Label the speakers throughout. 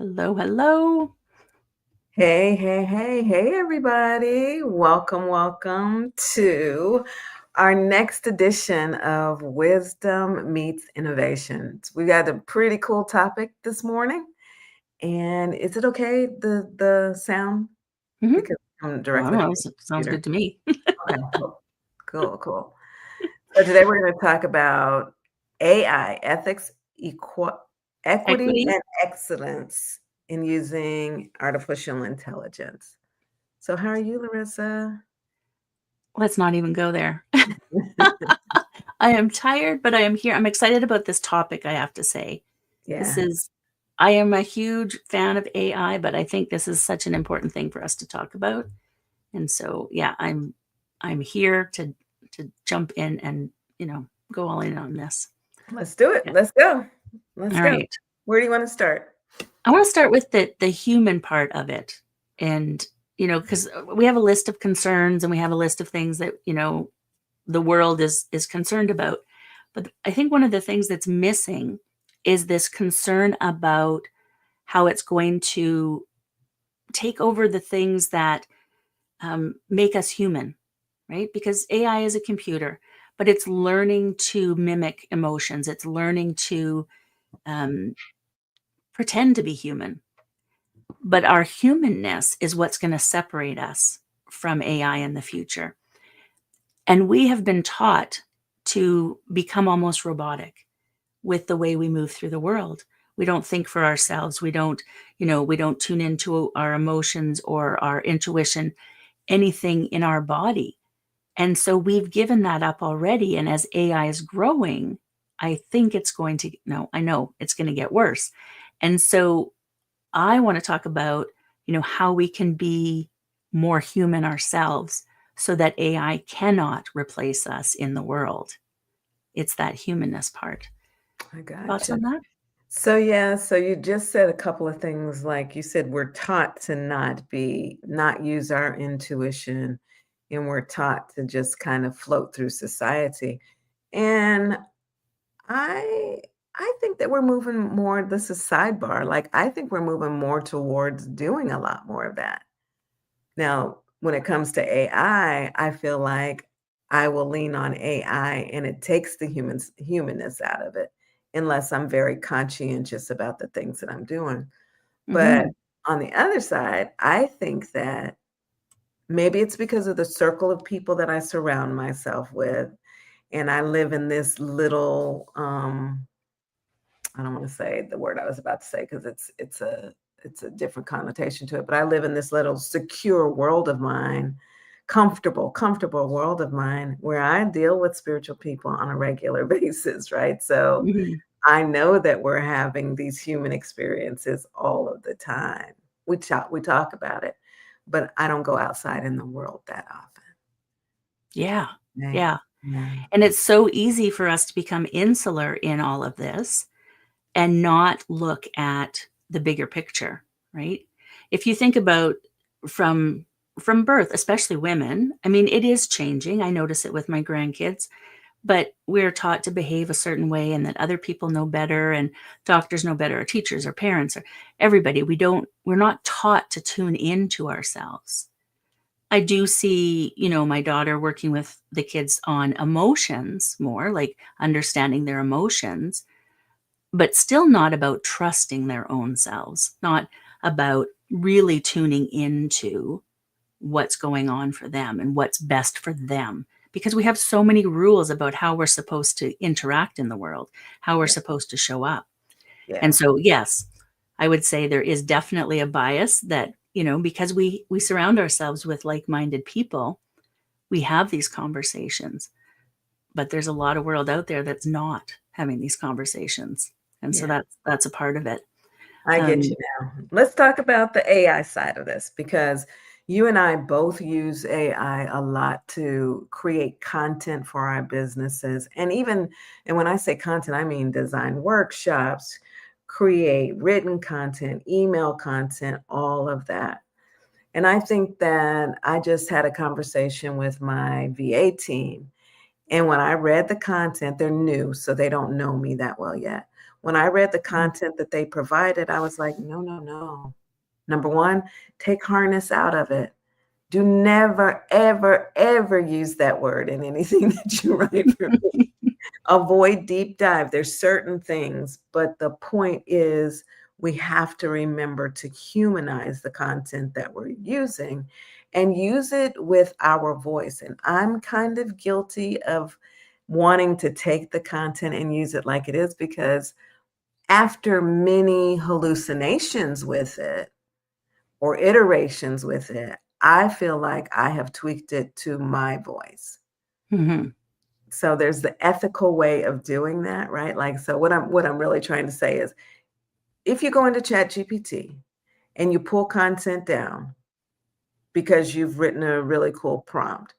Speaker 1: Hello, hello.
Speaker 2: Hey, hey, hey, hey, everybody. Welcome to our next edition of Wisdom Meets Innovations. We got a pretty cool topic this morning. And is it okay, the sound?
Speaker 1: Mhm.
Speaker 2: Because I'm
Speaker 1: I don't
Speaker 2: directly from
Speaker 1: know,
Speaker 2: the
Speaker 1: sounds
Speaker 2: computer.
Speaker 1: good to me.
Speaker 2: Okay, cool. Cool, cool. So today we're going to talk about AI, ethics, equity,
Speaker 1: Equity?
Speaker 2: and excellence in using artificial intelligence. So how are you, Larissa?
Speaker 1: Let's not even go there. I am tired, but I am here. I'm excited about this topic, I have to say. This
Speaker 2: Yeah,
Speaker 1: is I am a huge fan of AI, but I think this is such an important thing for us to talk about. And so, yeah, I'm here to jump in and, go all in on this.
Speaker 2: let's do it.
Speaker 1: Yeah.
Speaker 2: Let's go. Let's
Speaker 1: All
Speaker 2: go.
Speaker 1: right.
Speaker 2: Where do you want to start?
Speaker 1: I want to start with the human part of it. And, because we have a list of concerns and we have a list of things that, the world is concerned about. But I think one of the things that's missing is this concern about how it's going to take over the things that make us human, right? Because AI is a computer, but it's learning to mimic emotions. It's learning to um, pretend to be human. But our humanness is what's going to separate us from AI in the future. And we have been taught to become almost robotic with the way we move through the world. We don't think for ourselves. We don't tune into our emotions or our intuition, anything in our body. And so we've given that up already. And as AI is growing, I think it's going to, no, I know it's going to get worse. And so I want to talk about, how we can be more human ourselves so that AI cannot replace us in the world. It's that humanness part.
Speaker 2: I
Speaker 1: Thoughts
Speaker 2: gotcha.
Speaker 1: on that?
Speaker 2: So yeah, so you just said a couple of things like you said we're taught to not use our intuition and we're taught to just kind of float through society. And I I think that we're moving more this is sidebar, like, I think we're moving more towards doing a lot more of that. Now, when it comes to AI, I feel like I will lean on AI and it takes the humanness out of it, unless I'm very conscientious about the things that I'm doing. But
Speaker 1: Mhm.
Speaker 2: on the other side, I think that maybe it's because of the circle of people that I surround myself with, and I live in this little, I don't wanna say the word I was about to say because it's a different connotation to it, but I live in this little secure world of mine, comfortable world of mine where I deal with spiritual people on a regular basis, right? So,
Speaker 1: Mhm.
Speaker 2: I know that we're having these human experiences all of the time. We talk about it, but I don't go outside in the world that often.
Speaker 1: Yeah.
Speaker 2: Right.
Speaker 1: Yeah.
Speaker 2: Yeah.
Speaker 1: And it's so easy for us to become insular in all of this and not look at the bigger picture, right? If you think about from from birth, especially women, I mean, it is changing. I notice it with my grandkids, but we're taught to behave a certain way and that other people know better and doctors know better, or teachers or parents or everybody. We're not taught to tune into ourselves. I do see, my daughter working with the kids on emotions more, like understanding their emotions, but still not about trusting their own selves, not about really tuning into what's going on for them and what's best for them. Because we have so many rules about how we're supposed to interact in the world, how we're
Speaker 2: Yeah.
Speaker 1: supposed to show up. And
Speaker 2: Yeah.
Speaker 1: so, yes, I would say there is definitely a bias that, because we surround ourselves with like-minded people, we have these conversations, but there's a lot of world out there that's not having these conversations. And so
Speaker 2: Yeah.
Speaker 1: that's a part of it.
Speaker 2: I get
Speaker 1: Um,
Speaker 2: you now. Let's talk about the AI side of this because you and I both use AI a lot to create content for our businesses. And when I say content, I mean design workshops, create written content, email content, all of that. And I think that I just had a conversation with my VA team. And when I read the content, they're new, so they don't know me that well yet. When I read the
Speaker 1: Mm.
Speaker 2: content that they provided, I was like, no, no, no. Number one, take harness out of it. Do never, ever, ever use that word in anything that you write for me. Avoid deep dive. There's certain things, but the point is we have to remember to humanize the content that we're using and use it with our voice. And I'm kind of guilty of wanting to take the content and use it like it is because after many hallucinations with it or iterations with it, I feel like I have tweaked it to my voice.
Speaker 1: Mhm.
Speaker 2: So there's the ethical way of doing that, right? Like, so what I'm really trying to say is if you go into ChatGPT and you pull content down because you've written a really cool prompt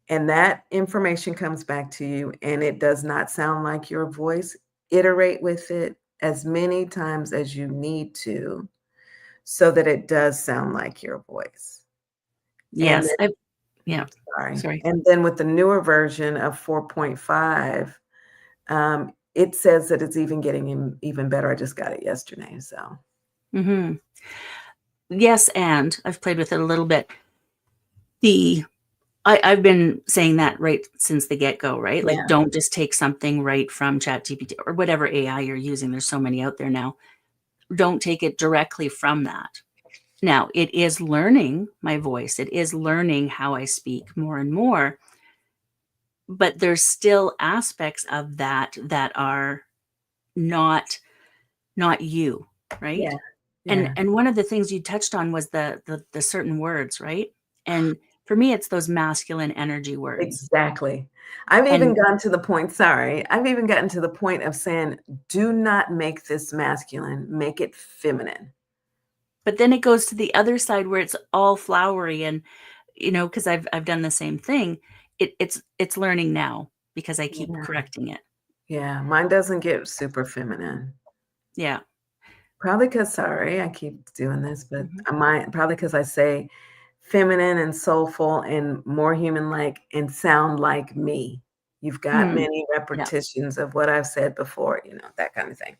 Speaker 2: and that information comes back to you and it does not sound like your voice, iterate with it as many times as you need to so that it does sound like your voice. And
Speaker 1: Yes, yeah,
Speaker 2: sorry.
Speaker 1: sorry.
Speaker 2: And then with the newer version of 4.5, it says that it's even getting even better. I just got it yesterday, so
Speaker 1: Mhm. Yes, and I've played with it a little bit. The I've been saying that right since the get-go, right? Like,
Speaker 2: yeah,
Speaker 1: don't just take something right from ChatGPT or whatever AI you're using, there's so many out there now. Don't take it directly from that. Now, it is learning my voice, it is learning how I speak more and more, but there's still aspects of that that are not not you, right?
Speaker 2: yeah,
Speaker 1: And
Speaker 2: yeah,
Speaker 1: one of the things you touched on was the certain words, right? And for me, it's those masculine energy words.
Speaker 2: exactly. I've even
Speaker 1: And
Speaker 2: gotten to the point sorry, I've even gotten to the point of saying, "Do not make this masculine, make it feminine."
Speaker 1: but then it goes to the other side where it's all flowery and, because I've done the same thing. It's learning now because I keep
Speaker 2: Yeah,
Speaker 1: correcting it.
Speaker 2: yeah, mine doesn't get super feminine.
Speaker 1: Yeah.
Speaker 2: Probably because sorry, I keep doing this, but
Speaker 1: Mhm.
Speaker 2: I might probably because I say feminine and soulful and more human-like and sound like me. You've got
Speaker 1: Mm.
Speaker 2: many
Speaker 1: Yeah.
Speaker 2: repetitions of what I've said before, that kind of thing.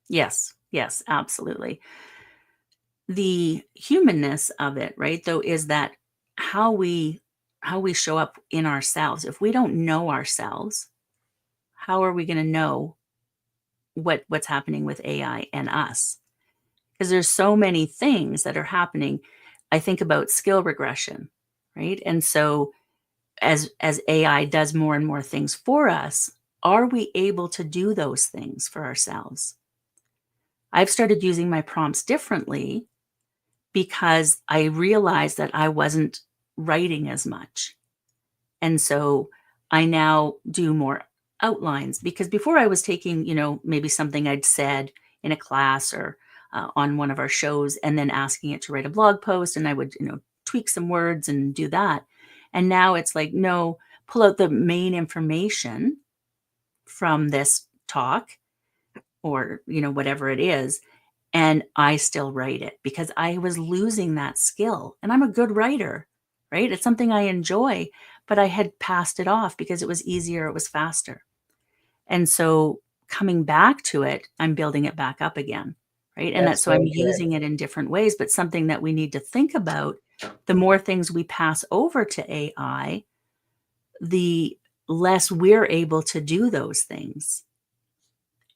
Speaker 1: Yes. Yes, absolutely. The humanness of it, right, though, is that how we show up in ourselves. If we don't know ourselves, how are we gonna know what's happening with AI and us? Because there's so many things that are happening. I think about skill regression, right? And so as AI does more and more things for us, are we able to do those things for ourselves? I've started using my prompts differently because I realized that I wasn't writing as much. And so I now do more outlines because before I was taking, maybe something I'd said in a class or on one of our shows and then asking it to write a blog post and I would, tweak some words and do that. And now it's like, no, pull out the main information from this talk or, whatever it is. And I still write it because I was losing that skill. And I'm a good writer, right? It's something I enjoy, but I had passed it off because it was easier, it was faster. And so coming back to it, I'm building it back up again, right? And
Speaker 2: That's
Speaker 1: so I'm
Speaker 2: really good.
Speaker 1: using it in different ways, but something that we need to think about, the more things we pass over to AI, the less we're able to do those things.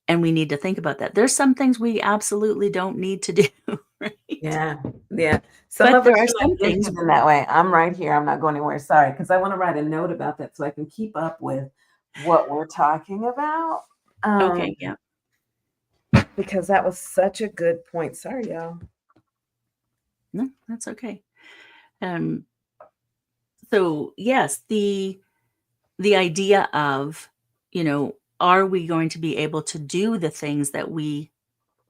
Speaker 1: And we need to think about that. There's some things we absolutely don't need to do, right?
Speaker 2: Yeah, yeah. Some
Speaker 1: But
Speaker 2: of
Speaker 1: there
Speaker 2: us
Speaker 1: are
Speaker 2: are
Speaker 1: some
Speaker 2: not
Speaker 1: things.
Speaker 2: gifted in that way. I'm right here. I'm not going anywhere. Sorry, because I want to write a note about that so I can keep up with what we're talking about.
Speaker 1: Okay, yeah.
Speaker 2: Because that was such a good point. Sorry, y'all.
Speaker 1: No, that's okay. Um, so yes, the idea of, are we going to be able to do the things that we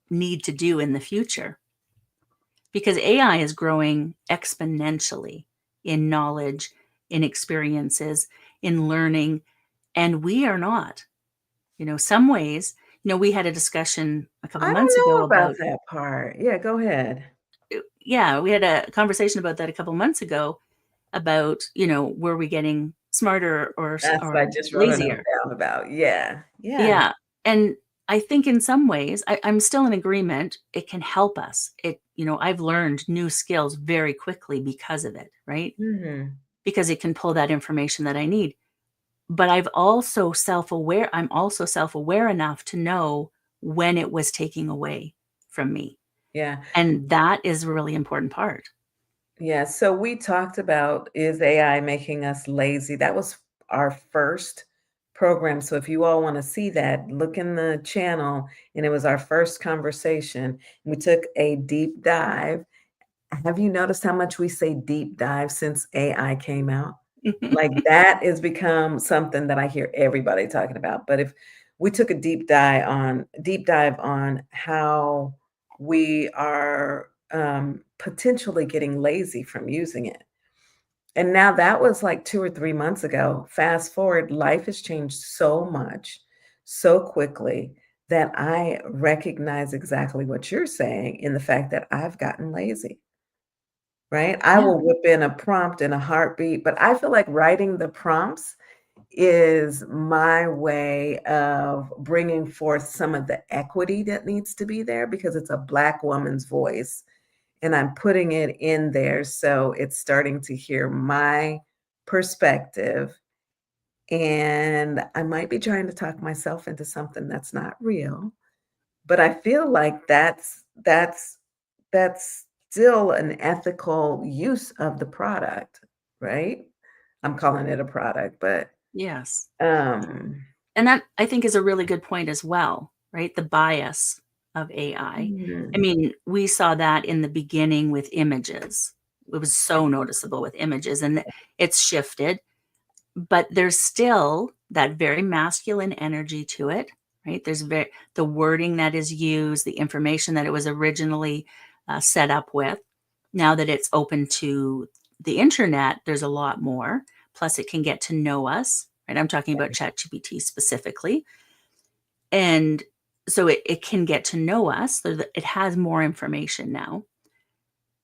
Speaker 1: need to do in the future? Because AI is growing exponentially in knowledge, in experiences, in learning, and we are not. Some ways, we had a discussion a couple
Speaker 2: I
Speaker 1: months
Speaker 2: don't know
Speaker 1: ago
Speaker 2: about
Speaker 1: about,
Speaker 2: that part. Yeah, go ahead.
Speaker 1: yeah, we had a conversation about that a couple months ago about, were we getting smarter or
Speaker 2: That's what I just wrote a note
Speaker 1: lazier?
Speaker 2: down about. Yeah, yeah.
Speaker 1: Yeah. And I think in some ways, I'm still in agreement. It can help us. I've learned new skills very quickly because of it, right?
Speaker 2: Mhm.
Speaker 1: Because it can pull that information that I need. But I'm also self-aware enough to know when it was taking away from me.
Speaker 2: Yeah.
Speaker 1: And that is a really important part.
Speaker 2: Yeah, so we talked about, is AI making us lazy? That was our first program. So if you all want to see that, look in the channel. And it was our first conversation. We took a deep dive. Have you noticed how much we say deep dive since AI came out? Like that has become something that I hear everybody talking about. But if we took a deep dive on how we are potentially getting lazy from using it. And now that was like 2 or 3 months ago. Fast forward, life has changed so much, so quickly that I recognize exactly what you're saying in the fact that I've gotten lazy. Right? I
Speaker 1: Yeah.
Speaker 2: will whip in a prompt in a heartbeat, but I feel like writing the prompts is my way of bringing forth some of the equity that needs to be there because it's a Black woman's voice, and I'm putting it in there so it's starting to hear my perspective, and I might be trying to talk myself into something that's not real, but I feel like that's still an ethical use of the product, right? I'm calling it a product, but,
Speaker 1: Yes.
Speaker 2: um
Speaker 1: And that I think is a really good point as well, right? The bias of AI. I
Speaker 2: mhm,
Speaker 1: mean, we saw that in the beginning with images. It was so noticeable with images and it's shifted, but there's still that very masculine energy to it, right? The wording that is used, the information that it was originally set up with. Now that it's open to the internet, there's a lot more. Plus, it can get to know us, right? I'm talking about ChatGPT specifically. And so it can get to know us. So that it has more information now,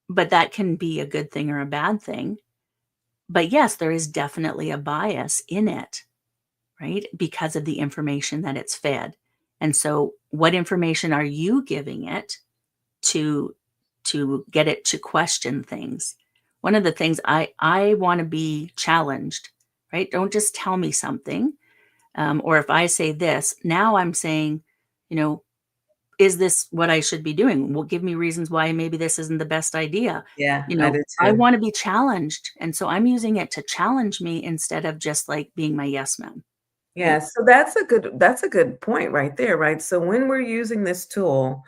Speaker 1: but that can be a good thing or a bad thing. But yes, there is definitely a bias in it, right? Because of the information that it's fed. And so what information are you giving it to get it to question things? One of the things I want to be challenged, right? Don't just tell me something. Or if I say this, now I'm saying, you know, is this what I should be doing? Well, give me reasons why maybe this isn't the best idea.
Speaker 2: yeah, I do
Speaker 1: I
Speaker 2: too.
Speaker 1: want to be challenged. And so I'm using it to challenge me instead of just like being my yes man.
Speaker 2: Yeah,
Speaker 1: Right.
Speaker 2: so that's a good point right there, right? So when we're using this tool,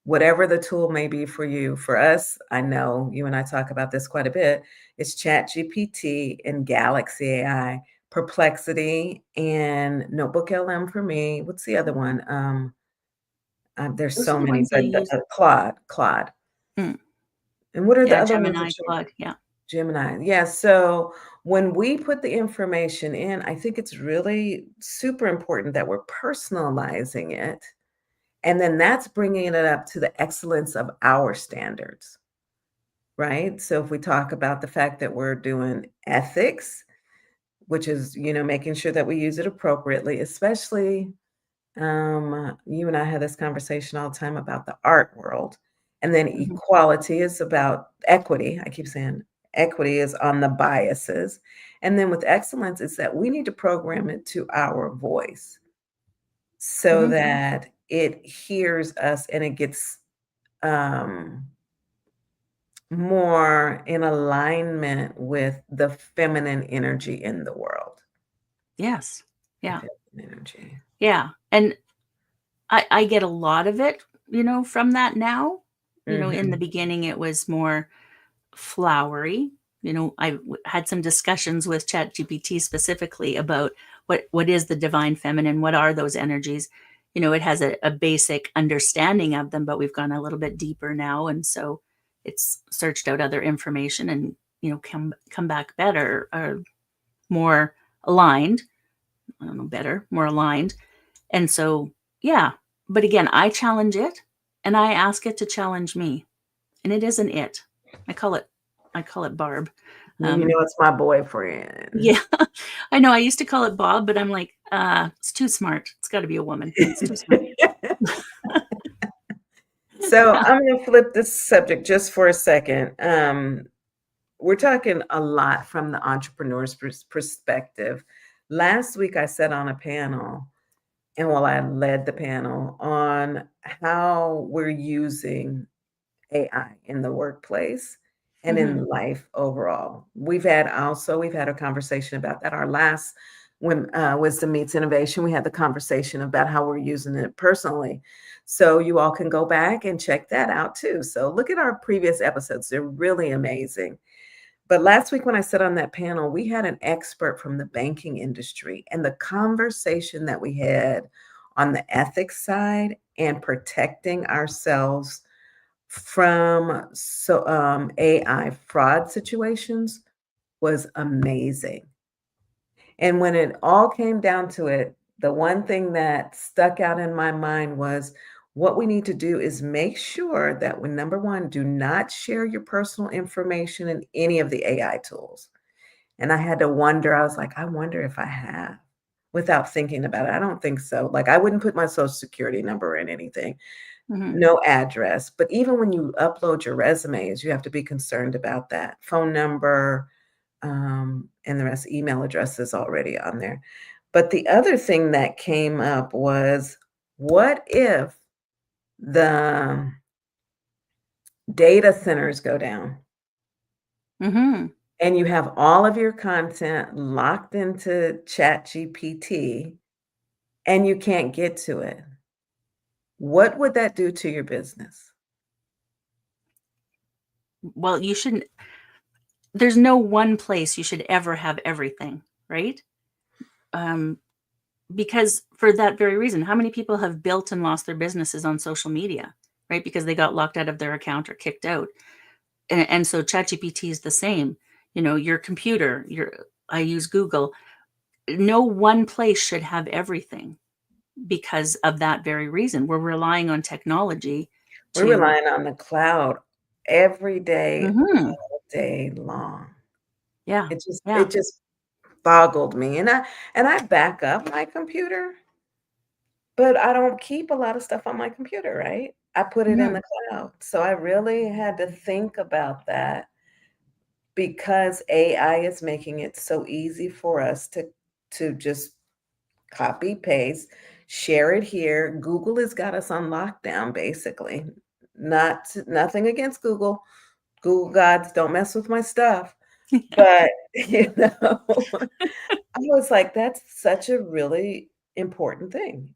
Speaker 2: whatever the tool may be for you, for us, I know you and I talk about this quite a bit, it's ChatGPT and Galaxy AI, Perplexity and Notebook LM for me. What's the other one? There's
Speaker 1: Those
Speaker 2: so
Speaker 1: are the
Speaker 2: many,
Speaker 1: ones I
Speaker 2: but
Speaker 1: use.
Speaker 2: Claude.
Speaker 1: Mm.
Speaker 2: And what are the
Speaker 1: Yeah,
Speaker 2: other ones
Speaker 1: Gemini,
Speaker 2: that you
Speaker 1: Claude. Yeah.
Speaker 2: Gemini. Yeah, so when we put the information in, I think it's really super important that we're personalizing it, and then that's bringing it up to the excellence of our standards, right? So if we talk about the fact that we're doing ethics, which is, making sure that we use it appropriately, especially you and I had this conversation all the time about the art world. And then
Speaker 1: Mhm.
Speaker 2: equality is about equity. I keep saying equity is on the biases. And then with excellence, it's that we need to program it to our voice so
Speaker 1: Mhm.
Speaker 2: that it hears us and it gets um, more in alignment with the feminine energy in the world.
Speaker 1: Yes.
Speaker 2: The
Speaker 1: Yeah.
Speaker 2: feminine energy.
Speaker 1: Yeah. And I get a lot of it, from that now. In the
Speaker 2: Hmm.
Speaker 1: beginning, it was more flowery. Had some discussions with ChatGPT specifically about what is the divine feminine, what are those energies. It has a basic understanding of them, but we've gone a little bit deeper now, and so it's searched out other information and come back better or more aligned. I don't know, better, more aligned. And so, yeah. But again, I challenge it and I ask it to challenge me. And it isn't it. I call it I call it Barb.
Speaker 2: Well,
Speaker 1: Um,
Speaker 2: it's my boyfriend.
Speaker 1: yeah, I know I used to call it Bob, but I'm like, it's too smart. It's got to be a woman. It's too smart.
Speaker 2: So
Speaker 1: Yeah.
Speaker 2: I'm going to flip this subject just for a second. We're talking a lot from the entrepreneur's perspective. Last week, I sat on a panel, and well, I led the panel on how we're using AI in the workplace and
Speaker 1: Mhm.
Speaker 2: in life overall. We've had a conversation about that. Our last when Wisdom Meets Innovation, we had the conversation about how we're using it personally. So you all can go back and check that out too. So look at our previous episodes. They're really amazing. But last week when I sat on that panel, we had an expert from the banking industry, and the conversation that we had on the ethics side and protecting ourselves from AI fraud situations was amazing. And when it all came down to it, the one thing that stuck out in my mind was what we need to do is make sure that when number one, do not share your personal information in any of the AI tools. And I had to wonder, I was like, I wonder if I have without thinking about it. I don't think so. Like, I wouldn't put my social security number in anything,
Speaker 1: Mhm.
Speaker 2: no address. But even when you upload your resumes, you have to be concerned about that phone number, and the rest, email address is already on there. But the other thing that came up was, what if the data centers go down
Speaker 1: Mhm.
Speaker 2: and you have all of your content locked into ChatGPT and you can't get to it? What would that do to your business?
Speaker 1: Well, you shouldn't there's no one place you should ever have everything, right? Um, because for that very reason, how many people have built and lost their businesses on social media, right? Because they got locked out of their account or kicked out. And so ChatGPT is the same. Your computer, I use Google. No one place should have everything because of that very reason. We're relying on technology
Speaker 2: We're
Speaker 1: to
Speaker 2: relying on the cloud every day,
Speaker 1: Mhm.
Speaker 2: all day long.
Speaker 1: Yeah.
Speaker 2: It just
Speaker 1: Yeah.
Speaker 2: it just boggled me, and I back up my computer, but I don't keep a lot of stuff on my computer, right? I put it in
Speaker 1: Mhm.
Speaker 2: the cloud. So I really had to think about that because AI is making it so easy for us to just copy, paste, share it here. Google has got us on lockdown, basically. Nothing against Google. Google gods, don't mess with my stuff. But, I was like, "That's such a really important thing."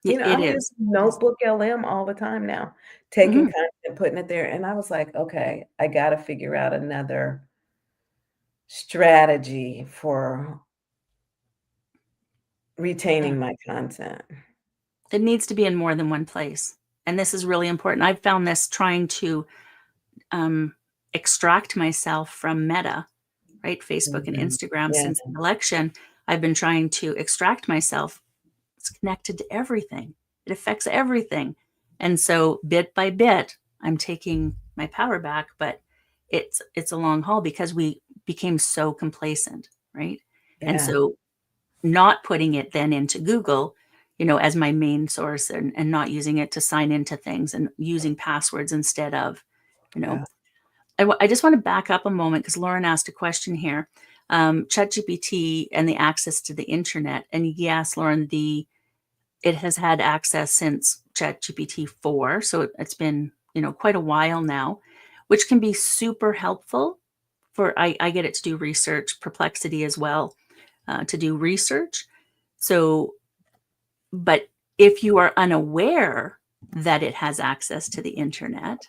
Speaker 1: It
Speaker 2: I use
Speaker 1: is. It is.
Speaker 2: Notebook LM all the time now, taking
Speaker 1: Mhm.
Speaker 2: content, putting it there, and I was like, "Okay, I gotta figure out another strategy for
Speaker 1: Yeah.
Speaker 2: retaining my content."
Speaker 1: It needs to be in more than one place. And this is really important. I've found this trying to um, extract myself from Meta, right? Facebook and
Speaker 2: Mhm.
Speaker 1: Instagram
Speaker 2: Yeah,
Speaker 1: since the election. I've been trying to extract myself. It's connected to everything, it affects everything. And so bit by bit, I'm taking my power back, but it's a long haul because we became so complacent, right? And
Speaker 2: yeah,
Speaker 1: so not putting it then into Google, as my main source and not using it to sign into things and using passwords instead of, you know,
Speaker 2: yeah.
Speaker 1: I just want to back up a moment because Lauren asked a question here. ChatGPT and the access to the internet. And yes, Lauren, it has had access since ChatGPT 4. So it's been, quite a while now, which can be super helpful I get it to do research, Perplexity as well, to do research. So, but if you are unaware that it has access to the internet,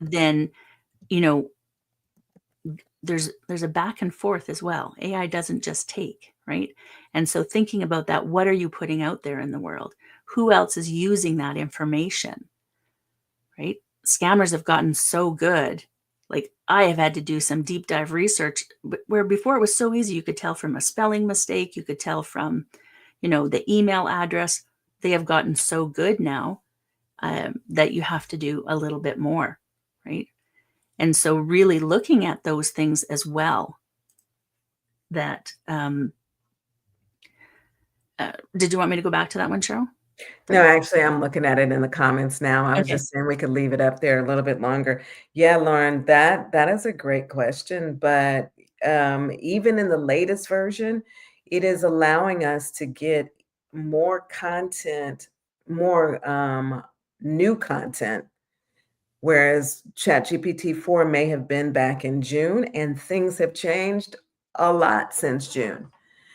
Speaker 1: then, you know, there's a back and forth as well. AI doesn't just take, right? And so thinking about that, what are you putting out there in the world? Who else is using that information, right? Scammers have gotten so good. Like I have had to do some deep dive research where before it was so easy. You could tell from a spelling mistake, you could tell from, the email address. They have gotten so good now that you have to do a little bit more, right? And so really looking at those things as well that did you want me to go back to that one, Cheryl?
Speaker 2: No,
Speaker 1: For
Speaker 2: actually, I'm looking at it in the comments now. I was
Speaker 1: okay.
Speaker 2: just saying we could leave it up there a little bit longer. Yeah, Lauren, that is a great question, but, even in the latest version, it is allowing us to get more content, more, new content, whereas ChatGPT 4 may have been back in June, and things have changed a lot since June.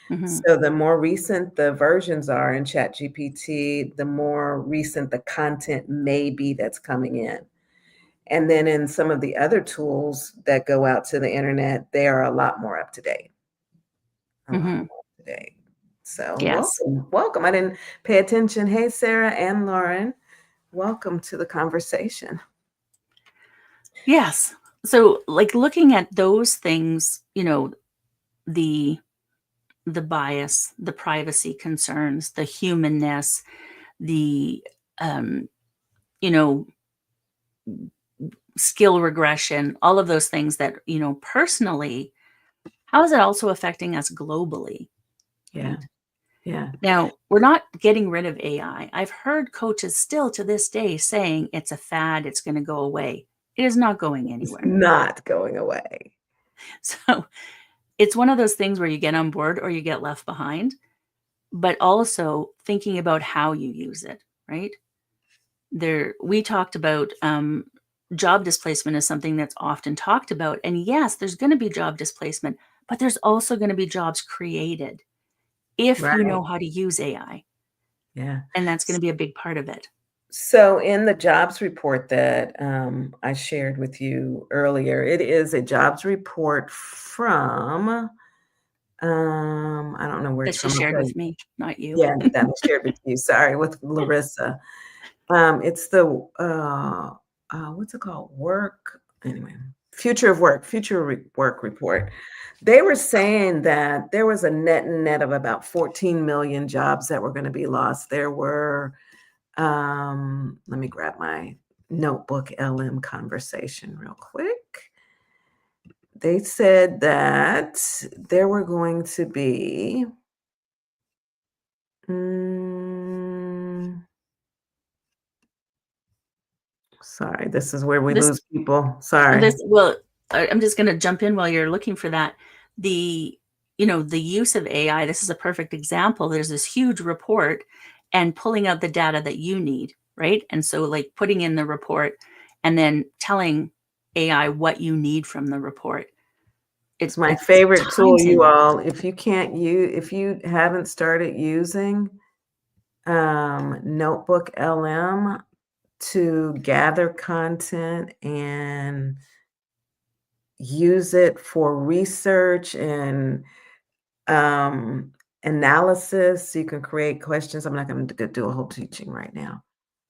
Speaker 1: Mhm.
Speaker 2: So the more recent the versions are in ChatGPT, the more recent the content may be that's coming in. And then in some of the other tools that go out to the internet, they are a lot more up to date, a lot
Speaker 1: Mhm.
Speaker 2: more up to date. So
Speaker 1: Yes.
Speaker 2: welcome, welcome. I didn't pay attention. Hey, Sarah and Lauren, welcome to the conversation.
Speaker 1: Yes. So, like, looking at those things, the the bias, the privacy concerns, the humanness, the, um, you know, skill regression, all of those things that, personally, how is it also affecting us globally,
Speaker 2: Yeah,
Speaker 1: right?
Speaker 2: yeah.
Speaker 1: Now, we're not getting rid of AI. I've heard coaches still to this day saying it's a fad, it's going to go away. It is not going
Speaker 2: It's
Speaker 1: anywhere.
Speaker 2: not going away.
Speaker 1: So it's one of those things where you get on board or you get left behind, but also thinking about how you use it, right? We talked about job displacement is something that's often talked about. And yes, there's going to be job displacement, but there's also going to be jobs created if you
Speaker 2: Right.
Speaker 1: know how to use AI.
Speaker 2: Yeah.
Speaker 1: And that's going to be a big part of it.
Speaker 2: So in the jobs report that, I shared with you earlier, it is a jobs report from, I don't know where
Speaker 1: That
Speaker 2: it's
Speaker 1: she
Speaker 2: from. I'll
Speaker 1: shared
Speaker 2: tell
Speaker 1: with
Speaker 2: you.
Speaker 1: me, not you.
Speaker 2: Yeah, that I shared with you, sorry, with Larissa. It's the, what's it called? Work anyway, Future Work Report. They were saying that there was a net of about 14 million jobs that were gonna be lost. There were let me grab my notebook LM conversation real quick. They said that there were going to be, mm, sorry, this is where we
Speaker 1: This
Speaker 2: lose people. Sorry.
Speaker 1: well, I'm just gonna jump in while you're looking for that. The the use of AI, this is a perfect example. There's this huge report and pulling out the data that you need, right? And so, like, putting in the report and then telling AI what you need from the report.
Speaker 2: It's my
Speaker 1: It's
Speaker 2: favorite tool,
Speaker 1: times
Speaker 2: you
Speaker 1: in
Speaker 2: all. If you haven't started using Notebook LM to gather content and use it for research and analysis. You can create questions. I'm not going to do a whole teaching right now.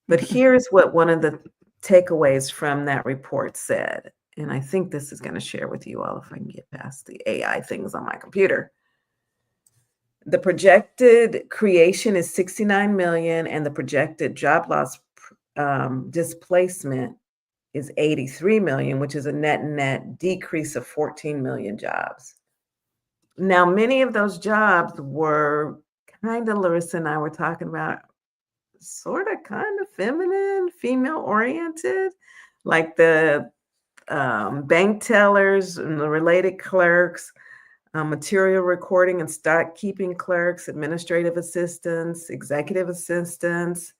Speaker 2: But here's what one of the takeaways from that report said. And I think this is going to share with you all if I can get past the AI things on my computer. The projected creation is 69 million, and the projected job loss displacement is 83 million, which is a net decrease of 14 million jobs. Now, many of those jobs were kind of, Larissa and I were talking about, sort of kind of feminine, female oriented, like the bank tellers and the related clerks, material recording and stock keeping clerks, administrative assistants, executive assistants,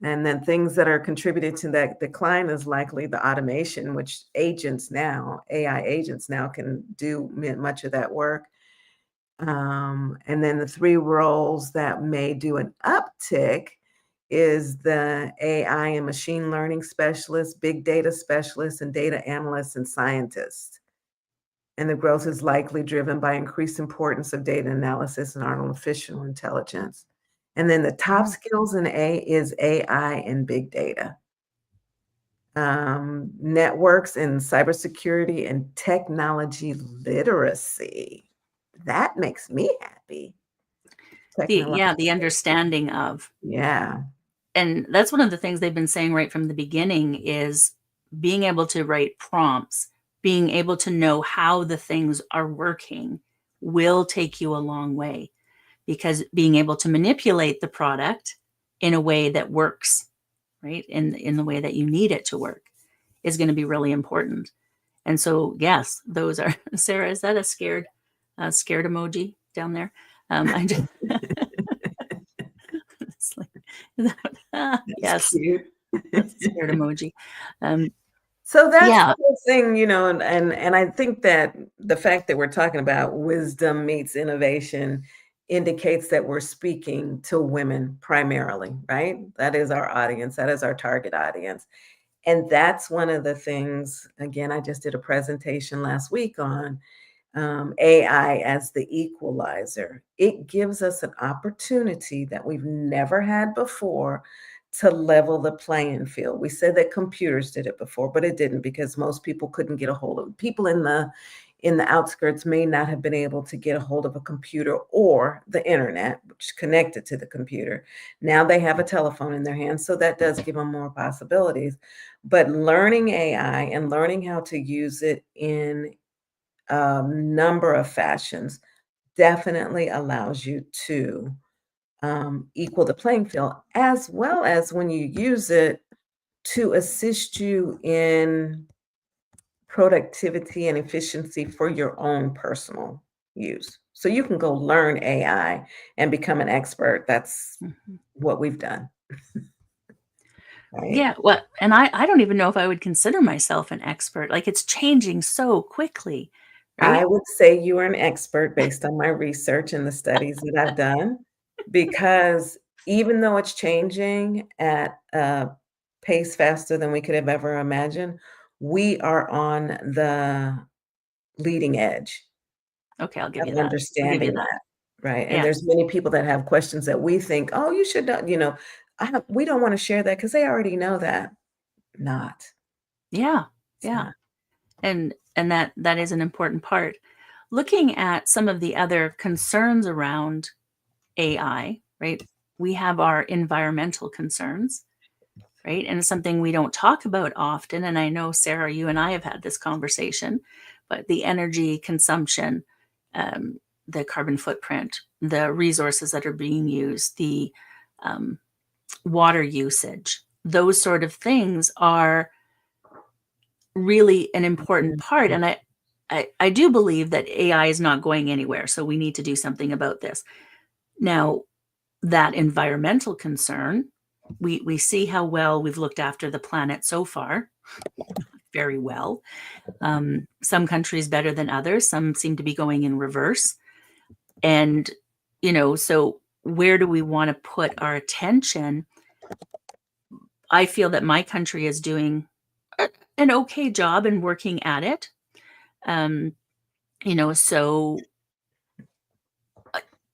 Speaker 2: and then things that are contributed to that decline is likely the automation, which AI agents now can do much of that work. And then the three roles that may do an uptick is the AI and machine learning specialist, big data specialist, and data analysts and scientists. And the growth is likely driven by increased importance of data analysis and artificial intelligence. And then the top skills in A is AI and big data. Networks and cybersecurity and technology literacy. That makes me happy.
Speaker 1: the
Speaker 2: Technological.
Speaker 1: understanding of.
Speaker 2: Yeah.
Speaker 1: And that's one of the things they've been saying right from the beginning is being able to write prompts, being able to know how the things are working will take you a long way, because being able to manipulate the product in a way that works, right? In the way that you need it to work is going to be really important. And so, yes, those are, Sarah, is that a scared emoji down there? I just, it's like,
Speaker 2: That's
Speaker 1: yes,
Speaker 2: cute.
Speaker 1: that's a scared emoji. Um,
Speaker 2: So that's
Speaker 1: yeah,
Speaker 2: the whole thing, and I think that the fact that we're talking about wisdom meets innovation indicates that we're speaking to women primarily, right? That is our audience, that is our target audience. And that's one of the things, again, I just did a presentation last week on AI as the equalizer. It gives us an opportunity that we've never had before to level the playing field. We said that computers did it before, but it didn't because most people couldn't get a hold of it. People in the outskirts may not have been able to get a hold of a computer or the internet, which is connected to the computer. Now they have a telephone in their hands, so that does give them more possibilities. But learning AI and learning how to use it in a number of fashions definitely allows you to equal the playing field, as well as when you use it to assist you in productivity and efficiency for your own personal use. So you can go learn AI and become an expert. That's
Speaker 1: mhm.
Speaker 2: what we've done, right?
Speaker 1: Yeah. Well, and I don't even know if I would consider myself an expert. Like it's changing so quickly,
Speaker 2: I
Speaker 1: right?
Speaker 2: would say you are an expert based on my research and the studies that I've done, because even though it's changing at a pace faster than we could have ever imagined, we are on the leading edge
Speaker 1: Okay, I'll give
Speaker 2: of
Speaker 1: you that. I'll give you
Speaker 2: understanding
Speaker 1: that.
Speaker 2: that, right? And
Speaker 1: Yeah.
Speaker 2: there's many people that have questions that we think, "Oh, you should know," we don't wanna share that because they already know that. Not.
Speaker 1: Yeah.
Speaker 2: It's
Speaker 1: Yeah.
Speaker 2: not.
Speaker 1: And that is an important part. Looking at some of the other concerns around AI, right? We have our environmental concerns, right? And it's something we don't talk about often. And I know, Sarah, you and I have had this conversation, but the energy consumption, um, the carbon footprint, the resources that are being used, the um, water usage, those sort of things are really an important part.
Speaker 2: Mhm.
Speaker 1: And I do believe that AI is not going anywhere. So we need to do something about this. Now, that environmental concern, we see how well we've looked after the planet so far, very well. Some countries better than others. Some seem to be going in reverse. And, so where do we want to put our attention? I feel that my country is doing an okay job in working at it. Um, so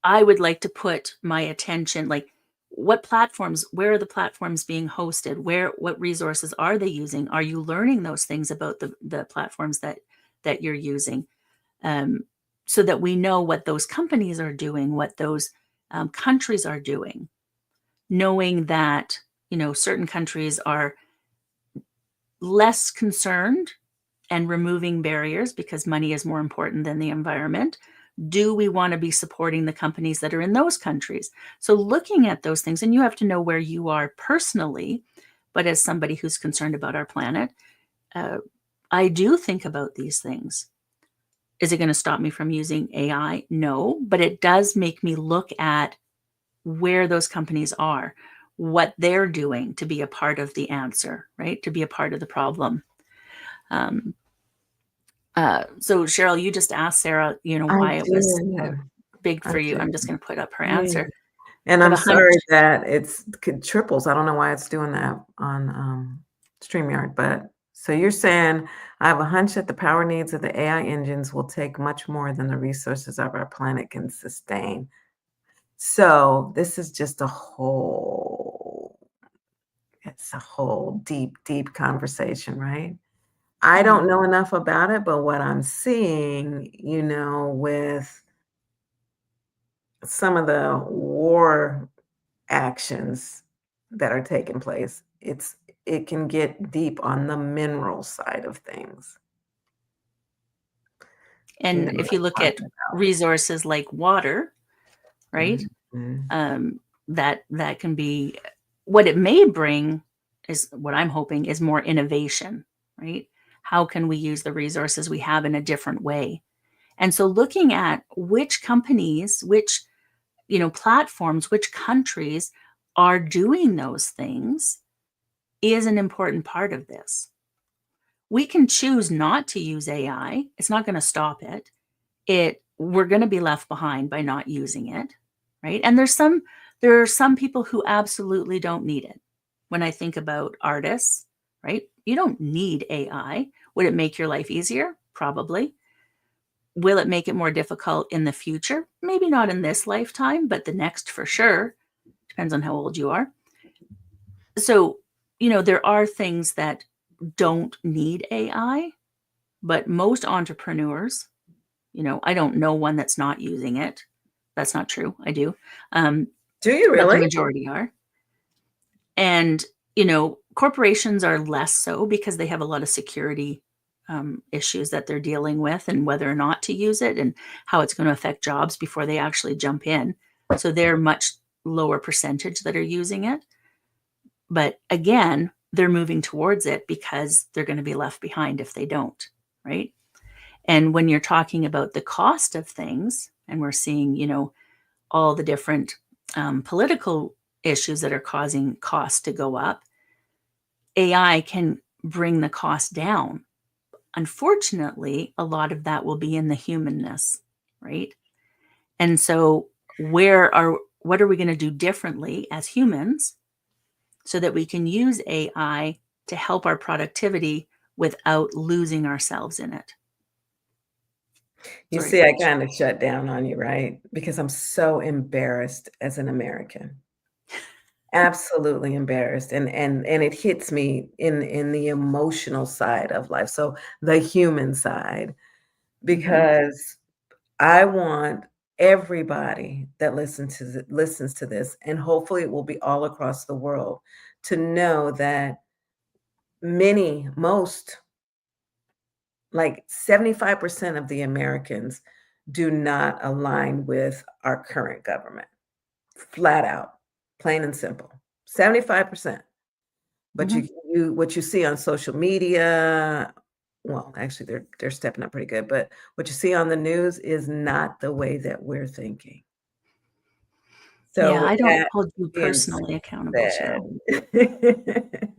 Speaker 1: I would like to put my attention, like where are the platforms being hosted? What resources are they using? Are you learning those things about the platforms that you're using? Um, so that we know what those companies are doing, what those countries are doing, knowing that, certain countries are less concerned and removing barriers because money is more important than the environment. Do we want to be supporting the companies that are in those countries? So, looking at those things, and you have to know where you are personally, but as somebody who's concerned about our planet, uh, I do think about these things. Is it going to stop me from using AI? No, but it does make me look at where those companies are, what they're doing to be a part of the answer, right? To be a part of the problem. Um, so Cheryl, you just asked Sarah,
Speaker 2: I
Speaker 1: why it was
Speaker 2: did.
Speaker 1: big
Speaker 2: I
Speaker 1: for you.
Speaker 2: did.
Speaker 1: I'm just going to put up her
Speaker 2: Yeah.
Speaker 1: answer.
Speaker 2: And
Speaker 1: I have
Speaker 2: I'm
Speaker 1: a hunch.
Speaker 2: sorry that it's triples. I don't know why it's doing that on StreamYard, but so you're saying I have a hunch that the power needs of the AI engines will take much more than the resources of our planet can sustain. So this is just it's a whole deep, deep conversation, right? I
Speaker 1: Mhm.
Speaker 2: don't know enough about it, but what I'm seeing, with some of the war actions that are taking place, it can get deep on the mineral side of things. You know
Speaker 1: And
Speaker 2: what
Speaker 1: if you look
Speaker 2: I'm
Speaker 1: at
Speaker 2: talking
Speaker 1: resources like water,
Speaker 2: about.
Speaker 1: right?
Speaker 2: Mhm.
Speaker 1: That can be what it may bring is what I'm hoping is more innovation, right? How can we use the resources we have in a different way? And so looking at which companies, which, platforms, which countries are doing those things is an important part of this. We can choose not to use AI. It's not going to stop it. We're going to be left behind by not using it, right? And there are some people who absolutely don't need it. When I think about artists, right? You don't need AI. Would it make your life easier? Probably. Will it make it more difficult in the future? Maybe not in this lifetime, but the next for sure. Depends on how old you are. So, there are things that don't need AI, but most entrepreneurs, I don't know one that's not using it. That's not true. I do.
Speaker 2: Do you
Speaker 1: But the
Speaker 2: really?
Speaker 1: majority are. And, corporations are less so because they have a lot of security issues that they're dealing with, and whether or not to use it and how it's going to affect jobs before they actually jump in. So they're much lower percentage that are using it. But again, they're moving towards it because they're going to be left behind if they don't, right? And when you're talking about the cost of things, and we're seeing, all the different political issues that are causing costs to go up, AI can bring the cost down. Unfortunately, a lot of that will be in the humanness, right? And so what are we going to do differently as humans so that we can use AI to help our productivity without losing ourselves in it?
Speaker 2: You
Speaker 1: Sorry,
Speaker 2: see, I
Speaker 1: Coach.
Speaker 2: kind of shut down on you, right? Because I'm so embarrassed as an American. Absolutely embarrassed, and it hits me in the emotional side of life, so the human side,
Speaker 1: Hmm.
Speaker 2: because I want everybody that listens to this, and hopefully it will be all across the world, to know that most, like 75% of the Americans do not align with our current government. Flat out, plain and simple. 75%. But
Speaker 1: Hmm.
Speaker 2: you what you see on social media, well, actually, they're stepping up pretty good, but what you see on the news is not the way that we're thinking. So
Speaker 1: Yeah,
Speaker 2: with
Speaker 1: I don't
Speaker 2: that
Speaker 1: hold you
Speaker 2: being
Speaker 1: personally accountable,
Speaker 2: said
Speaker 1: Cheryl.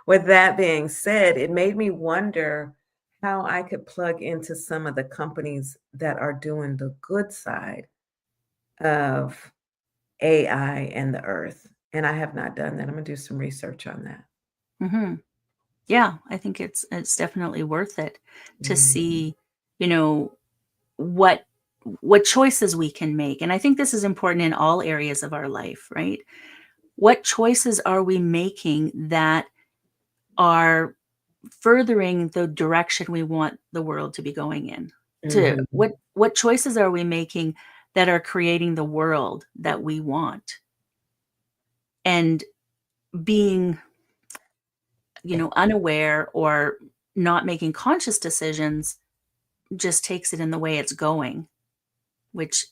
Speaker 2: with that being said, it made me wonder how I could plug into some of the companies that are doing the good side of AI and the earth, and I have not done that. I'm gonna do some research on that.
Speaker 1: Hmm. Yeah, I think it's definitely worth it to
Speaker 2: Mhm.
Speaker 1: see, you know, what what choices we can make. And I think this is important in all areas of our life, right? What choices are we making that are furthering the direction we want the world to be going in? To
Speaker 2: Mhm.
Speaker 1: what choices are we making that are creating the world that we want? And being, unaware or not making conscious decisions just takes it in the way it's going, which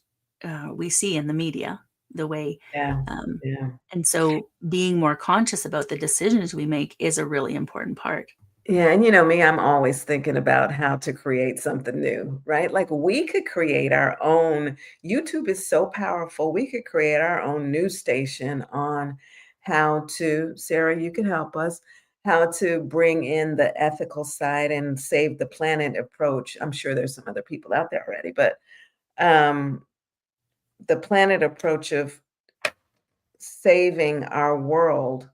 Speaker 1: we see in the media, the way.
Speaker 2: Yeah,
Speaker 1: Um,
Speaker 2: yeah.
Speaker 1: and so being more conscious about the decisions we make is a really important part.
Speaker 2: Yeah, and you know me, I'm always thinking about how to create something new, right? Like we could create our own YouTube is so powerful. We could create our own news station on how to, Sarah, you could help us, how to bring in the ethical side and save the planet approach. I'm sure there's some other people out there already, but um the planet approach of saving our world,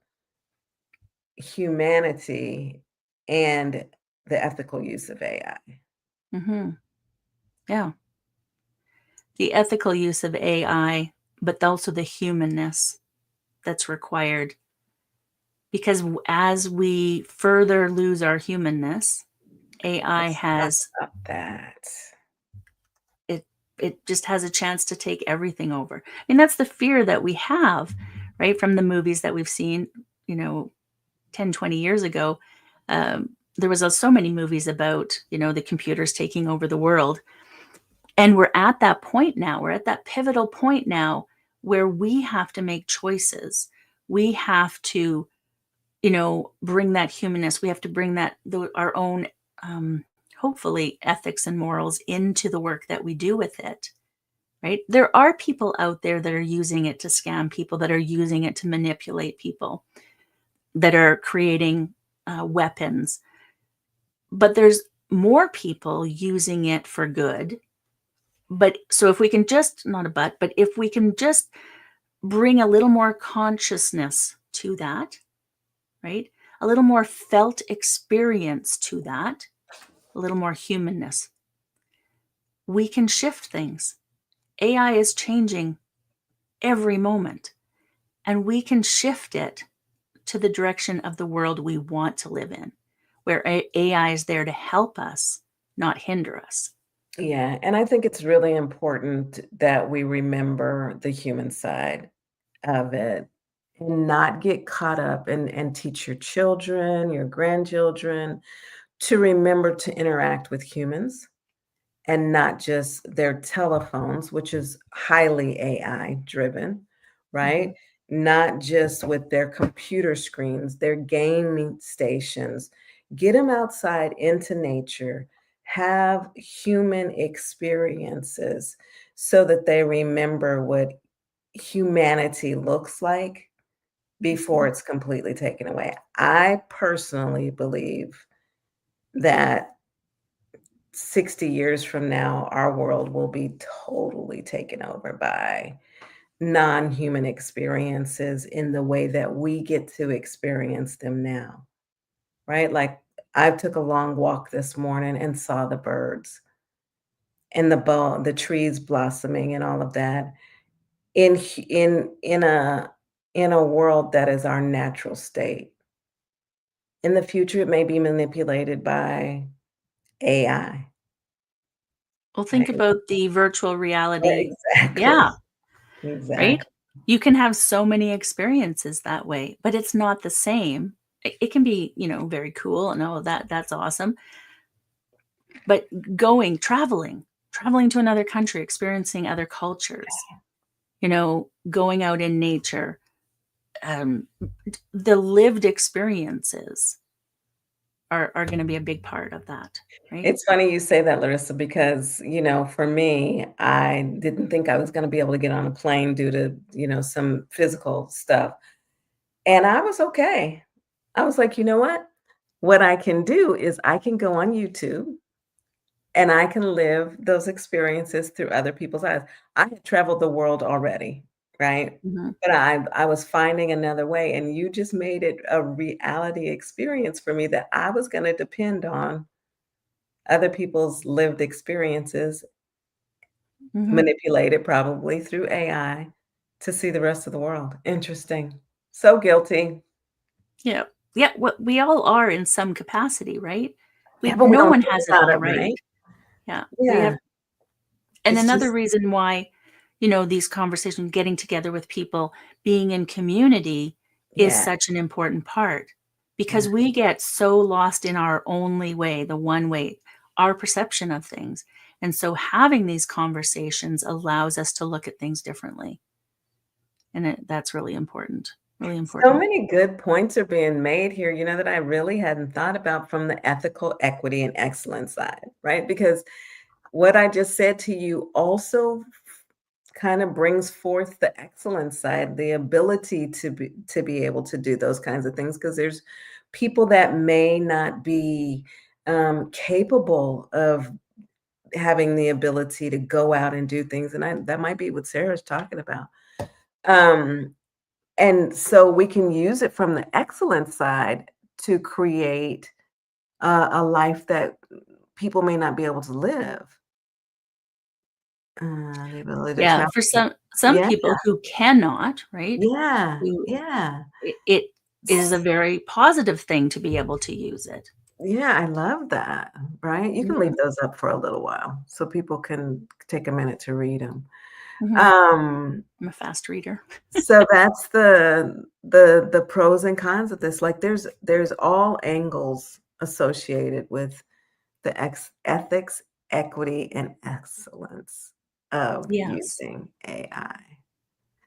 Speaker 2: humanity, and the ethical use of AI.
Speaker 1: Hmm. Yeah, the ethical use of AI, but also the humanness that's required. Because as we further lose our humanness, AI
Speaker 2: Let's talk
Speaker 1: has
Speaker 2: about that.
Speaker 1: it. It just has a chance to take everything over. And that's the fear that we have, right, from the movies that we've seen. You know, 10, 20 years ago, there was so many movies about, the computers taking over the world. And we're at that point now. We're at that pivotal point now where we have to make choices. we have to, bring that humanness. We have to bring our own, um, hopefully, ethics and morals into the work that we do with it. Right? There are people out there that are using it to scam people, that are using it to manipulate people, that are creating weapons. But there's more people using it for good. But so if we can just, not a but if we can just bring a little more consciousness to that, right? A little more felt experience to that, a little more humanness, we can shift things. AI is changing every moment, and we can shift it to the direction of the world we want to live in, where AI is there to help us, not hinder us.
Speaker 2: Yeah, and I think it's really important that we remember the human side of it and not get caught up and teach your children, your grandchildren to remember to interact with humans and not just their telephones, which is highly AI driven,
Speaker 1: Mhm.
Speaker 2: right? Not just with their computer screens, their gaming stations. Get them outside into nature, have human experiences so that they remember what humanity looks like before
Speaker 1: Mhm.
Speaker 2: it's completely taken away. I personally believe that 60 years from now, our world will be totally taken over by non-human experiences in the way that we get to experience them now, right? Like, I took a long walk this morning and saw the birds and the trees blossoming and all of that in a world that is our natural state. In the future, it may be manipulated by AI,
Speaker 1: Well, think
Speaker 2: right?
Speaker 1: about the virtual reality.
Speaker 2: Exactly,
Speaker 1: Yeah, right?
Speaker 2: exactly.
Speaker 1: You can have so many experiences that way, but it's not the same. It can be, very cool and oh, that's awesome. But traveling to another country, experiencing other cultures, going out in nature, um, the lived experiences are going to be a big part of that, right?
Speaker 2: It's funny you say that, Larissa, because, for me, I didn't think I was gonna be able to get on a plane due to, some physical stuff, and I was okay. I was like, "You know what? What I can do is I can go on YouTube and I can live those experiences through other people's eyes." I had traveled the world already, right?
Speaker 1: Mhm.
Speaker 2: But I was finding another way, and you just made it a reality experience for me that I was gonna depend on other people's lived experiences,
Speaker 1: Mhm.
Speaker 2: manipulated probably through AI to see the rest of the world. Interesting. So guilty.
Speaker 1: Yeah. Yeah, we all are in some capacity, right?
Speaker 2: Yeah,
Speaker 1: We
Speaker 2: but we
Speaker 1: No
Speaker 2: don't
Speaker 1: one
Speaker 2: think
Speaker 1: has it
Speaker 2: about
Speaker 1: all
Speaker 2: it,
Speaker 1: right.
Speaker 2: right?
Speaker 1: Yeah. We
Speaker 2: Yeah,
Speaker 1: have And
Speaker 2: it's
Speaker 1: another
Speaker 2: just
Speaker 1: reason why, these conversations, getting together with people, being in community is
Speaker 2: yeah,
Speaker 1: such an important part
Speaker 2: yeah.
Speaker 1: because we get so lost in our only way, the one way, our perception of things. And so having these conversations allows us to look at things differently. And that's really important. Really
Speaker 2: So
Speaker 1: important.
Speaker 2: many good points are being made here, that I really hadn't thought about from the ethical equity and excellence side, right? Because what I just said to you also kind of brings forth the excellence side, the ability to be able to do those kinds of things. Because there's people that may not be capable of having the ability to go out and do things, and that might be what Sarah's talking about. Um, and so we can use it from the excellence side to create a life that people may not be able to live. The ability to
Speaker 1: Yeah,
Speaker 2: travel.
Speaker 1: for some
Speaker 2: Yeah,
Speaker 1: people who cannot, right?
Speaker 2: yeah,
Speaker 1: Who
Speaker 2: yeah.
Speaker 1: it is a
Speaker 2: S
Speaker 1: very positive thing to be able to use it.
Speaker 2: Yeah, I love that, right? You can leave
Speaker 1: Mhm,
Speaker 2: those up for a little while so people can take a minute to read them.
Speaker 1: mhm.
Speaker 2: Um,
Speaker 1: I'm a fast reader.
Speaker 2: so that's the pros and cons of this. Like, there's all angles associated with the ethics, equity, and excellence of
Speaker 1: Yes.
Speaker 2: using AI.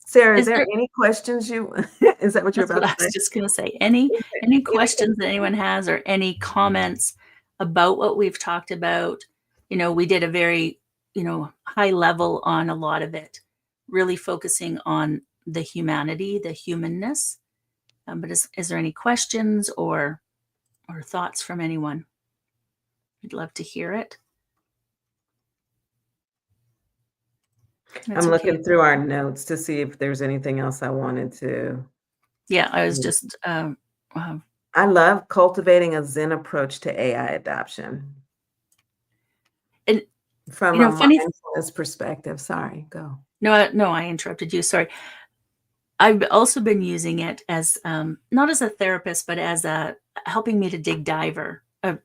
Speaker 2: Sarah, is
Speaker 1: Is
Speaker 2: there
Speaker 1: there
Speaker 2: any questions you is that what you're
Speaker 1: That's what
Speaker 2: about
Speaker 1: I
Speaker 2: to
Speaker 1: was
Speaker 2: say?
Speaker 1: just gonna say.
Speaker 2: Is there
Speaker 1: Any
Speaker 2: anything
Speaker 1: questions that anyone has or any comments about what we've talked about? We did a very, high level on a lot of it, really focusing on the humanity, the humanness. But is there any questions or thoughts from anyone? I'd love to hear it. That's
Speaker 2: I'm
Speaker 1: okay.
Speaker 2: looking through our notes to see if there's anything else I wanted to.
Speaker 1: Yeah, I was
Speaker 2: Mm.
Speaker 1: just, um,
Speaker 2: I love cultivating a Zen approach to AI adoption
Speaker 1: and,
Speaker 2: from a
Speaker 1: funny
Speaker 2: mindfulness perspective. Sorry, go.
Speaker 1: no, I interrupted you, sorry. I've also been using it as, not as a therapist, but as a helping me to dig diver.
Speaker 2: Oh,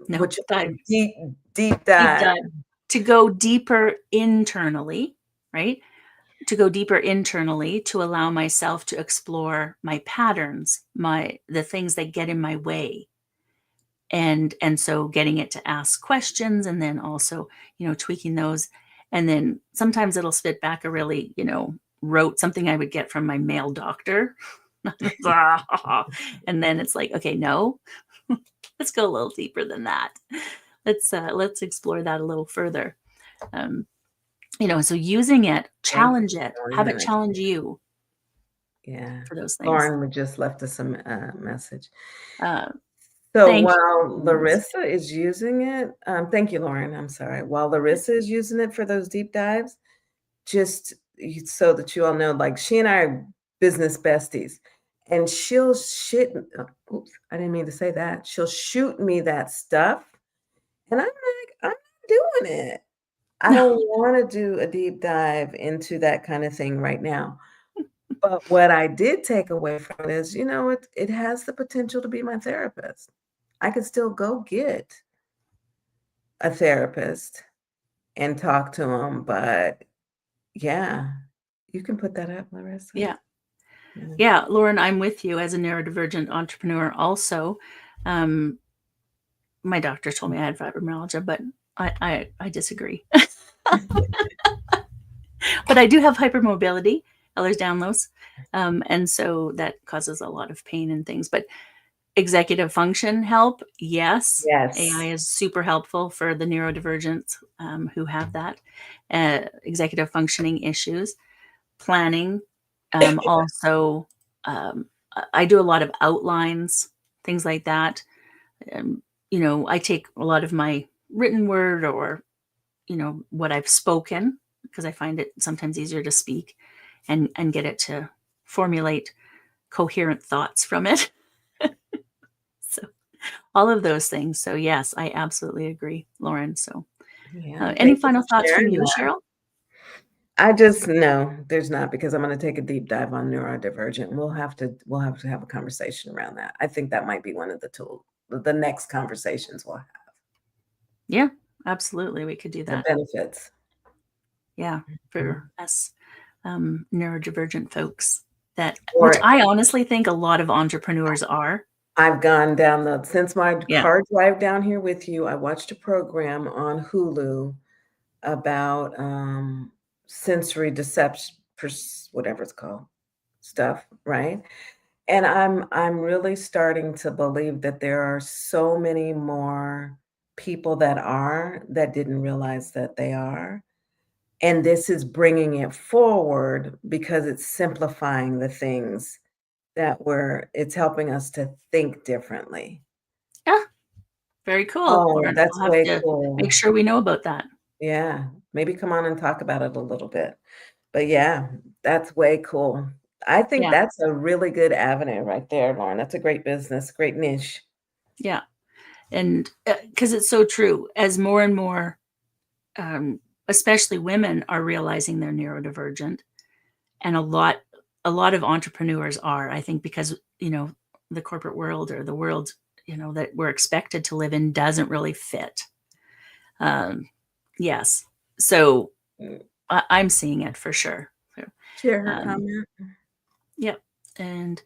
Speaker 1: No,
Speaker 2: what you
Speaker 1: dive,
Speaker 2: deep
Speaker 1: deep
Speaker 2: dive.
Speaker 1: dive, to go deeper internally, right? To go deeper internally to allow myself to explore my patterns, the things that get in my way. And so getting it to ask questions and then also, tweaking those. And then sometimes it'll spit back a really, wrote something I would get from my male doctor. And then it's like, okay, no, let's go a little deeper than that. Let's explore that a little further. Um, so using it,
Speaker 2: Thank you
Speaker 1: challenge
Speaker 2: for
Speaker 1: it,
Speaker 2: showing
Speaker 1: have it
Speaker 2: that.
Speaker 1: challenge you
Speaker 2: Yeah.
Speaker 1: for those things.
Speaker 2: Lauren would just left us a message.
Speaker 1: Uh,
Speaker 2: So
Speaker 1: Thank you
Speaker 2: while
Speaker 1: for the message.
Speaker 2: Larissa is using it, thank you, Lauren. I'm sorry. While Larissa is using it for those deep dives, just so that you all know, like she and I are business besties, and she'll shit. Oops, I didn't mean to say that. She'll shoot me that stuff, and I'm like, I'm not doing it. I
Speaker 1: No,
Speaker 2: don't want to do a deep dive into that kind of thing right now. But what I did take away from it is, it has the potential to be my therapist. I could still go get a therapist and talk to him, but yeah, you can put that up, Larissa.
Speaker 1: yeah.
Speaker 2: Yeah.
Speaker 1: Yeah, Lauren, I'm with you as a neurodivergent entrepreneur also. Um, my doctor told me I had fibromyalgia, but I disagree. But I do have hypermobility, Ehlers-Danlos, and so that causes a lot of pain and things. But executive function help, yes. AI
Speaker 2: Yes.
Speaker 1: is super helpful for the neurodivergents who have that executive functioning issues. Planning, also, I do a lot of outlines, things like that. I take a lot of my written word or what I've spoken because I find it sometimes easier to speak and get it to formulate coherent thoughts from it. So all of those things. So yes, I absolutely agree, Lauren. So
Speaker 2: Yeah.
Speaker 1: any
Speaker 2: Thank you
Speaker 1: final
Speaker 2: for
Speaker 1: thoughts from
Speaker 2: sharing
Speaker 1: you,
Speaker 2: that.
Speaker 1: Cheryl?
Speaker 2: I just no, there's not because I'm going to take a deep dive on neurodivergent. We'll have to have a conversation around that. I think that might be one of the next conversations we'll have,
Speaker 1: Yeah, absolutely. We could do
Speaker 2: the
Speaker 1: that.
Speaker 2: benefits.
Speaker 1: Yeah, for
Speaker 2: Mhm.
Speaker 1: us neurodivergent folks which
Speaker 2: Or
Speaker 1: I honestly think a lot of entrepreneurs are.
Speaker 2: I've gone down since my
Speaker 1: Yeah.
Speaker 2: car drive down here with you, I watched a program on Hulu about, sensory deception, whatever it's called, stuff, right? And I'm really starting to believe that there are so many more people that didn't realize that they are, and this is bringing it forward because it's simplifying the things it's helping us to think differently.
Speaker 1: Yeah, very cool,
Speaker 2: Oh,
Speaker 1: Lauren.
Speaker 2: that's
Speaker 1: We'll have
Speaker 2: way
Speaker 1: to make
Speaker 2: cool.
Speaker 1: sure we know about that.
Speaker 2: Yeah, maybe come on and talk about it a little bit. But yeah, that's way cool. I think
Speaker 1: Yeah,
Speaker 2: that's a really good avenue right there, Lauren. That's a great business, great niche.
Speaker 1: yeah. And because it's so true, as more and more, um, especially women, are realizing they're neurodivergent, and a lot of entrepreneurs are. I think because the corporate world or the world that we're expected to live in doesn't really fit. Um, yes, so
Speaker 2: Mm,
Speaker 1: I'm seeing it for sure. So,
Speaker 2: share her
Speaker 1: um,
Speaker 2: comment.
Speaker 1: yep, and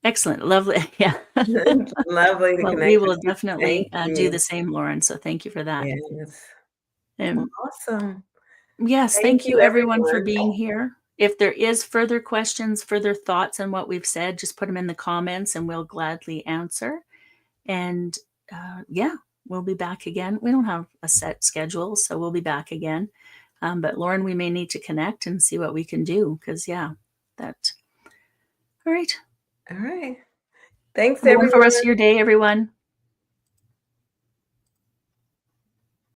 Speaker 1: excellent, lovely, yeah.
Speaker 2: Lovely to
Speaker 1: Well, we
Speaker 2: connect with
Speaker 1: will
Speaker 2: you. Thank
Speaker 1: definitely, do the
Speaker 2: you.
Speaker 1: same, Lauren, so thank you for that.
Speaker 2: Yes. Well,
Speaker 1: Um,
Speaker 2: awesome.
Speaker 1: Yes,
Speaker 2: Thank
Speaker 1: thank
Speaker 2: you,
Speaker 1: you everyone for
Speaker 2: everyone.
Speaker 1: being here. If there is further questions, further thoughts on what we've said, just put them in the comments and we'll gladly answer. And yeah, we'll be back again. We don't have a set schedule, so we'll be back again. But Lauren, we may need to connect and see what we can do because, yeah, that. All right.
Speaker 2: All right. Thanks,
Speaker 1: Have a wonderful rest
Speaker 2: everyone.
Speaker 1: of your day, everyone.